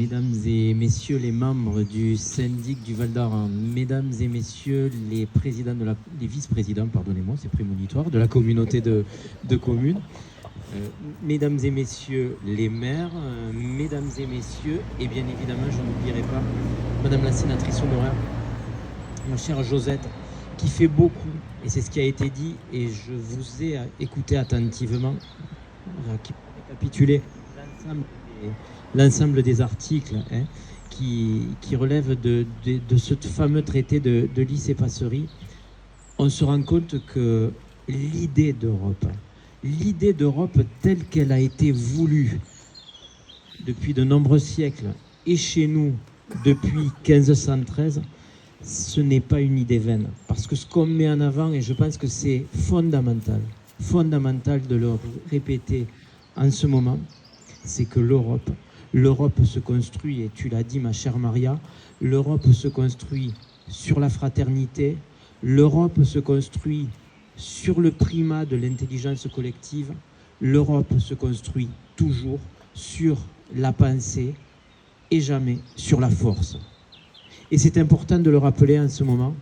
Mesdames et messieurs les membres du syndic du Val d'Aran, mesdames et messieurs les présidents les vice-présidents, pardonnez-moi, c'est prémonitoire, de la communauté de communes, mesdames et messieurs les maires, mesdames et messieurs, et bien évidemment, je n'oublierai pas madame la sénatrice honoraire, ma chère Josette, qui fait beaucoup, et c'est ce qui a été dit, et je vous ai écouté attentivement, récapituler l'ensemble des articles qui relèvent de ce fameux traité de Lys-et-Passerie. On se rend compte que l'idée d'Europe telle qu'elle a été voulue depuis de nombreux siècles, et chez nous depuis 1513, ce n'est pas une idée vaine. Parce que ce qu'on met en avant, et je pense que c'est fondamental de le répéter en ce moment, c'est que l'Europe se construit, et tu l'as dit ma chère Maria, l'Europe se construit sur la fraternité, l'Europe se construit sur le primat de l'intelligence collective, l'Europe se construit toujours sur la pensée et jamais sur la force. Et c'est important de le rappeler en ce moment,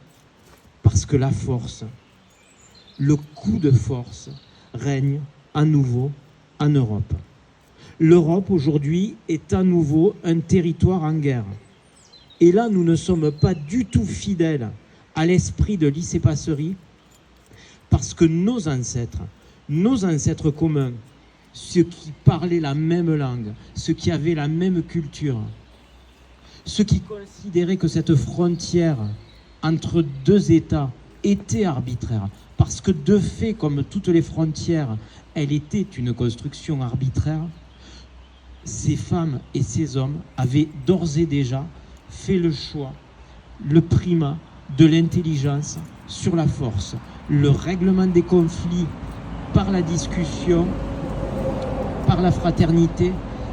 parce que la force, le coup de force, règne à nouveau en Europe. L'Europe aujourd'hui est à nouveau un territoire en guerre. Et là, nous ne sommes pas du tout fidèles à l'esprit de Lys-et-Passerie, parce que nos ancêtres communs, ceux qui parlaient la même langue, ceux qui avaient la même culture, ceux qui considéraient que cette frontière entre deux États était arbitraire, parce que de fait, comme toutes les frontières, elle était une construction arbitraire, ces femmes et ces hommes avaient d'ores et déjà fait le choix, le primat de l'intelligence sur la force, le règlement des conflits par la discussion, par la fraternité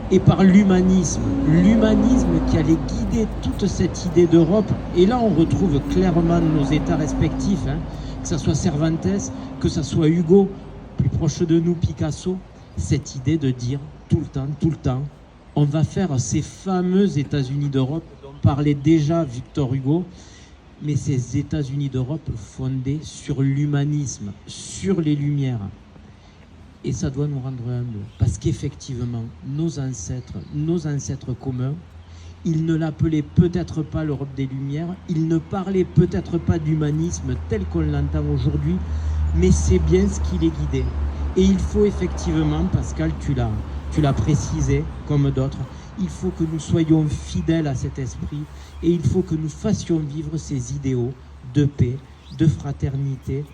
et par l'humanisme. L'humanisme qui allait guider toute cette idée d'Europe. Et là, on retrouve clairement nos États respectifs, que ce soit Cervantes, que ce soit Hugo, plus proche de nous, Picasso, cette idée de dire tout le temps, on va faire ces fameux États-Unis d'Europe dont parlait déjà Victor Hugo, mais ces États-Unis d'Europe fondés sur l'humanisme, sur les Lumières. Et ça doit nous rendre humbles, parce qu'effectivement, nos ancêtres communs, ils ne l'appelaient peut-être pas l'Europe des Lumières, ils ne parlaient peut-être pas d'humanisme tel qu'on l'entend aujourd'hui, mais c'est bien ce qui les guidait. Et il faut effectivement, Pascal, tu l'as précisé, comme d'autres, il faut que nous soyons fidèles à cet esprit et il faut que nous fassions vivre ces idéaux de paix, de fraternité